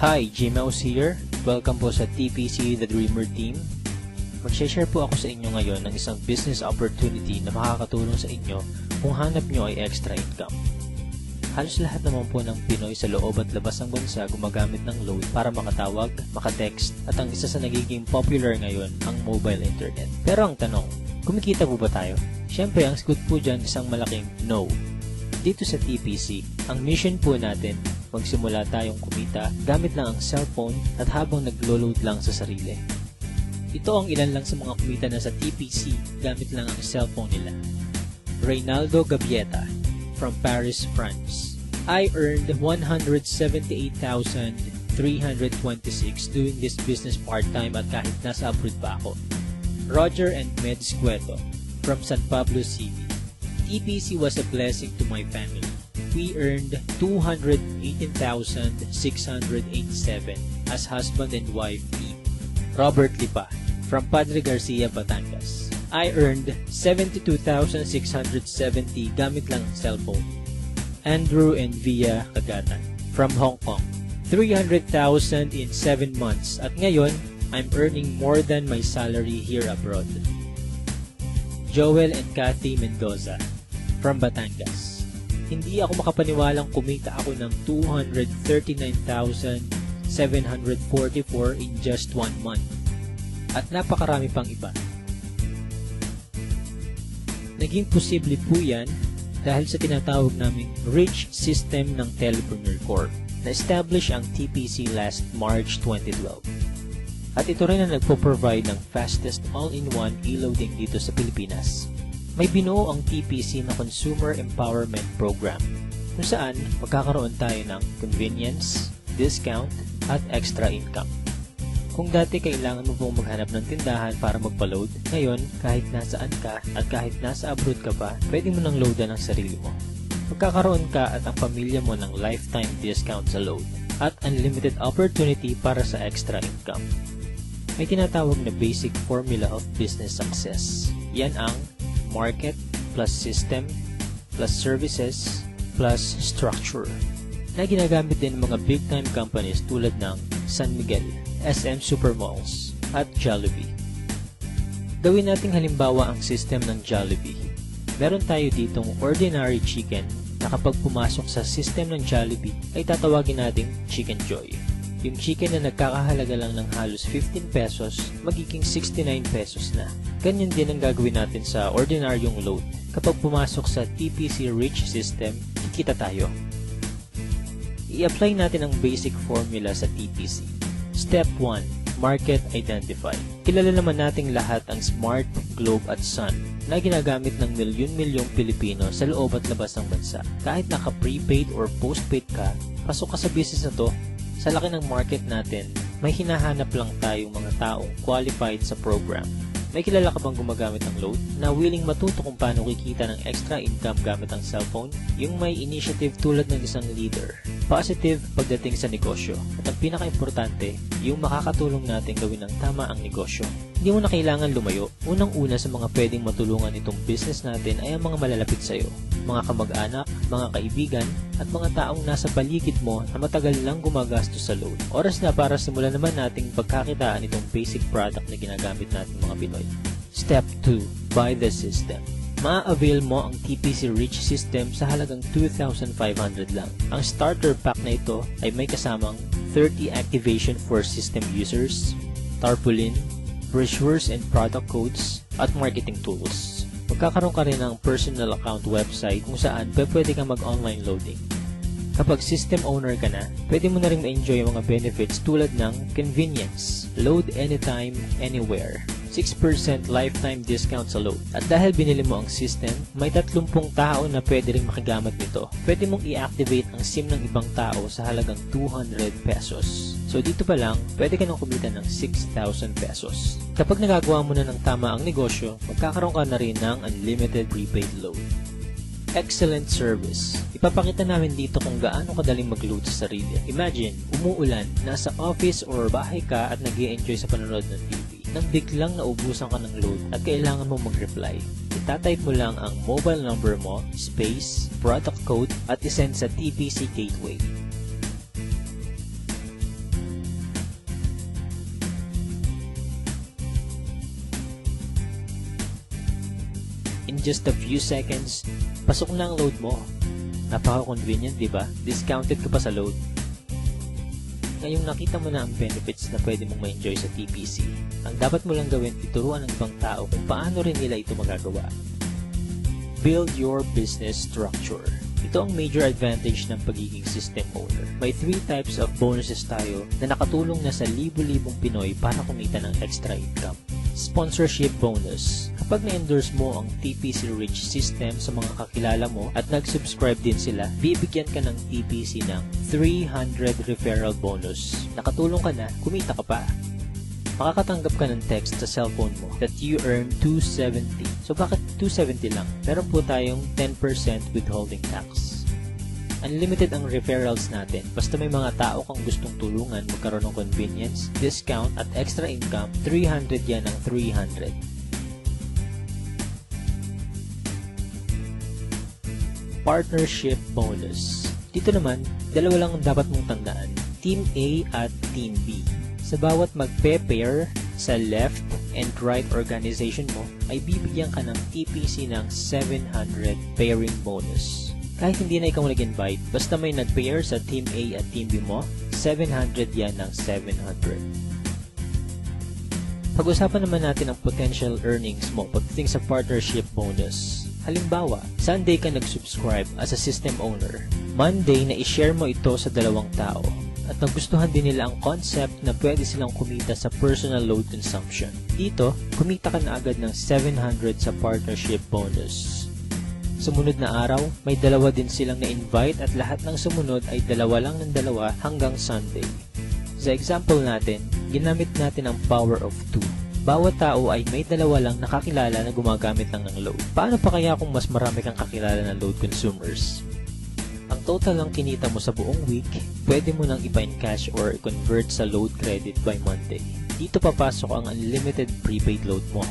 Hi, Gmouse here. Welcome po sa TPC The Dreamer Team. Mag-share po ako sa inyo ngayon ng isang business opportunity na makakatulong sa inyo kung hanap nyo ay extra income. Halos lahat naman po ng Pinoy sa loob at labas ng bansa gumagamit ng load para makatawag, makatext, at ang isa sa nagiging popular ngayon ang mobile internet. Pero ang tanong, kumikita po ba tayo? Siyempre, ang sagot po dyan isang malaking no. Dito sa TPC, ang mission po natin, magsimula tayong kumita gamit lang ang cellphone at habang naglo-load lang sa sarili. Ito ang ilan lang sa mga kumita na sa TPC gamit lang ang cellphone nila. Reynaldo Gavieta from Paris, France. I earned 178,326 doing this business part-time at kahit nasa abroad pa ako. Roger and Meds Cueto from San Pablo City. TPC was a blessing to my family. We earned 218,687 as husband and wife team. Robert Lipa from Padre Garcia, Batangas. I earned 72,670 gamit lang ang cellphone. Andrew and Via Kagatan from Hong Kong. 300,000 in 7 months at ngayon, I'm earning more than my salary here abroad. Joel and Kathy Mendoza from Batangas. Hindi ako makapaniwalang kumita ako ng 239,744 in just 1 month. At napakarami pang iba. Naging posible po yan dahil sa tinatawag naming Rich System ng Telepreneur Corp. Na-establish ang TPC last March 2012. At ito rin ang nagpo-provide ng fastest all-in-one e-loading dito sa Pilipinas. May binuo ang TPC na Consumer Empowerment Program kung saan magkakaroon tayo ng convenience, discount, at extra income. Kung dati kailangan mo pong maghanap ng tindahan para magpa-load, ngayon kahit nasaan ka at kahit nasa abroad ka pa, pwede mo nang loadan ang sarili mo. Magkakaroon ka at ang pamilya mo ng lifetime discount sa load at unlimited opportunity para sa extra income. May tinatawag na basic formula of business success. Yan ang market plus system plus services plus structure na ginagamit din ng mga big time companies tulad ng San Miguel, SM Supermalls at Jollibee. Gawin nating halimbawa ang system ng Jollibee. Meron tayo ditong ordinary chicken na kapag pumasok sa system ng Jollibee ay tatawagin nating Chicken Joy. Yung chicken na nagkakahalaga lang ng halos 15 pesos, magiging 69 pesos na. Ganyan din ang gagawin natin sa ordinaryong load. Kapag pumasok sa TPC Rich System, kikita tayo. I-apply natin ang basic formula sa TPC. Step 1. Market Identify. Kilala naman nating lahat ang Smart, Globe at Sun na ginagamit ng milyon-milyong Pilipino sa loob at labas ng bansa. Kahit naka-prepaid or postpaid ka, pasok ka sa business na to. Sa laki ng market natin, may hinahanap lang tayong mga taong qualified sa program. May kilala ka bang gumagamit ng load na willing matuto kung paano kikita ng extra income gamit ang cellphone? Yung may initiative tulad ng isang leader. Positive pagdating sa negosyo. At ang pinaka-importante, yung makakatulong natin gawin ng tama ang negosyo. Hindi mo na kailangan lumayo. Unang-una sa mga pwedeng matulungan itong business natin ay ang mga malalapit sa'yo. Mga kamag-anak, mga kaibigan, at mga taong nasa paligid mo na matagal lang gumagastos sa load. Oras na para simulan naman nating pagkakitaan itong basic product na ginagamit natin mga Pinoy. Step 2. Buy the system. Ma-avail mo ang TPC Rich System sa halagang 2,500 lang. Ang starter pack na ito ay may kasamang 30 activation for system users, tarpaulin, brochures and product codes, at marketing tools. Magkakaroon ka rin ng personal account website kung saan pwede kang mag-online loading. Kapag system owner ka na, pwede mo na rin ma-enjoy ang mga benefits tulad ng convenience, load anytime, anywhere, 6% lifetime discount sa load. At dahil binili mo ang system, may 30 tao na pwede rin makagamit nito. Pwede mong i-activate ang SIM ng ibang tao sa halagang 200 pesos. So dito pa lang, pwede ka nang kumita ng 6,000 pesos. Kapag nagagawa mo na ng tama ang negosyo, magkakaroon ka na rin ng unlimited prepaid load. Excellent service. Ipapakita namin dito kung gaano kadaling mag-load sa sarili. Imagine, umuulan, nasa office or bahay ka at nag-i-enjoy sa panonood ng TV. Nang biglang naubusan ka ng load at kailangan mo mag-reply, itatype mo lang ang mobile number mo, space, product code at isend sa TPC Gateway. In just a few seconds, pasok na ang load mo. Napaka-convenient, di ba? Discounted ka pa sa load. Ngayong nakita mo na ang benefits na pwede mong ma-enjoy sa TPC, ang dapat mo lang gawin ituruan ng ibang tao kung paano rin nila ito magagawa. Build your business structure. Ito ang major advantage ng pagiging system owner. May 3 types of bonuses tayo na nakatulong na sa libo-libong Pinoy para kumita ng extra income. Sponsorship bonus. Kapag na-endorse mo ang TPC Rich system sa mga kakilala mo at nag-subscribe din sila, bibigyan ka ng TPC ng 300 referral bonus. Nakatulong ka na, kumita ka pa. Makakatanggap ka ng text sa cellphone mo that you earn 270. So bakit 270 lang? Meron po tayong 10% withholding tax. Unlimited ang referrals natin. Basta may mga tao kang gustong tulungan magkaroon ng convenience, discount at extra income, 300 yan ang 300. Partnership bonus. Dito naman, dalawa lang ang dapat mong tandaan. Team A at Team B. Sa bawat magpe-pair sa left and right organization mo, ay bibigyan ka ng TPC ng 700 pairing bonus. Kahit hindi na ikaw nag-invite, basta may nag-pair sa Team A at Team B mo, 700 yan ng 700. Pag-usapan naman natin ang potential earnings mo pagdating sa partnership bonus. Halimbawa, Sunday ka nag-subscribe as a system owner. Monday na i-share mo ito sa 2 tao. At nagustuhan din nila ang concept na pwede silang kumita sa personal load consumption. Dito, kumita ka na agad ng 700 sa partnership bonus. Sumunod na araw, may 2 din silang na-invite at lahat ng sumunod ay 2 lang ng 2 hanggang Sunday. Sa example natin, ginamit natin ang power of 2. Bawat tao ay may 2 lang nakakilala na gumagamit lang ng load. Paano pa kaya kung mas marami kang kakilala na load consumers? Ang total lang kinita mo sa buong week, pwede mo nang ipa-encash or convert sa load credit by Monday. Dito papasok ang unlimited prepaid load mo.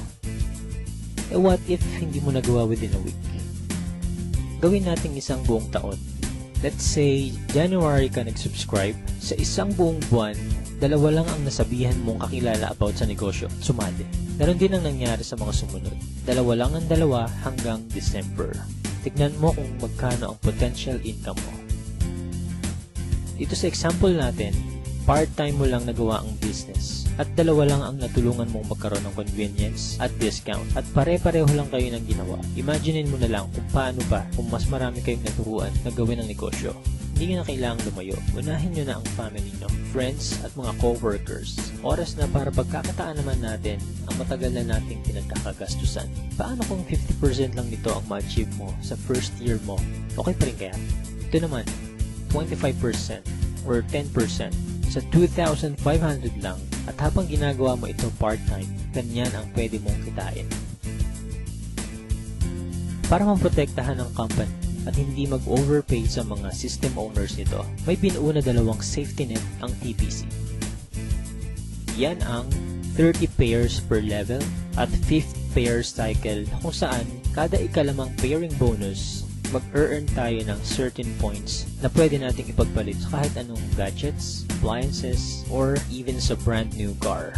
What if hindi mo nagawa within a week? Gawin natin isang buong taon. Let's say, January ka nag-subscribe. Sa isang buong buwan, 2 lang ang nasabihan mong kakilala about sa negosyo at sumali. Ganon din ang nangyari sa mga sumunod. 2 lang ang 2 hanggang December. Tignan mo kung magkano ang potential income mo. Dito sa example natin, part-time mo lang nagawa ang business at 2 lang ang natulungan mong magkaroon ng convenience at discount at pare-pareho lang kayo ng ginawa. Imaginein mo na lang kung paano pa kung mas marami kayong naturuan na gawin ang negosyo. Hindi nyo na kailangang lumayo. Unahin nyo na ang family nyo, friends at mga co-workers. Oras na para pagkakataan naman natin ang matagal na nating pinagkakagastusan. Paano kung 50% lang nito ang ma-achieve mo sa first year mo? Okay pa rin kaya? Ito naman, 25% or 10% sa 2,500 lang at habang ginagawa mo ito part-time, ganyan ang pwede mong kitain. Para maprotektahan ng company at hindi mag-overpay sa mga system owners nito, may binuo na 2 safety net ang TPC. Yan ang 30 pairs per level at 5th pair cycle kung saan kada ikalimang pairing bonus, mag-earn tayo ng certain points na pwede nating ipagpalit sa kahit anong gadgets, appliances, or even sa brand new car.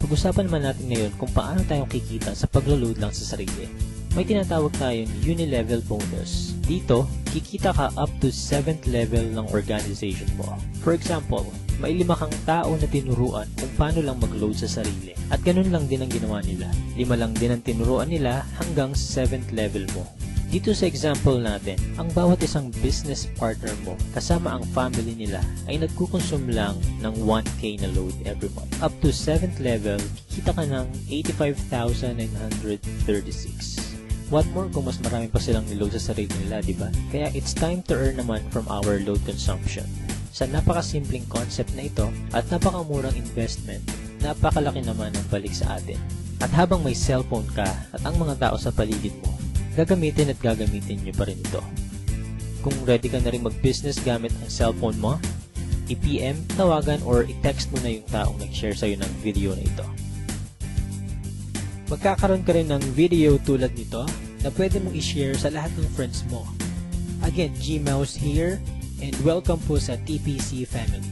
Pag-usapan naman natin ngayon kung paano tayong kikita sa paglo-load lang sa sarili. May tinatawag tayong uni-level bonus. Dito, kikita ka up to 7th level ng organization mo. For example, may 5 kang tao na tinuruan kung paano lang mag-load sa sarili. At ganun lang din ang ginawa nila. 5 lang din ang tinuruan nila hanggang 7th level mo. Dito sa example natin, ang bawat isang business partner mo kasama ang family nila ay nagkukonsume lang ng 1K na load every month. Up to 7th level, kikita ka ng 85,936. What more kung mas marami pa silang niload sa sarili nila, diba? Kaya it's time to earn naman from our load consumption. Sa napakasimpleng concept na ito at napakamurang investment, napakalaki naman ang balik sa atin. At habang may cellphone ka at ang mga tao sa paligid mo, gagamitin nyo pa rin ito. Kung ready ka na rin mag-business gamit ang cellphone mo, i-PM, tawagan or i-text mo na yung taong nag-share sa'yo ng video na ito. Magkakaroon ka rin ng video tulad nito na pwede mong i-share sa lahat ng friends mo. Again, G-Mouse here and welcome po sa TPC family.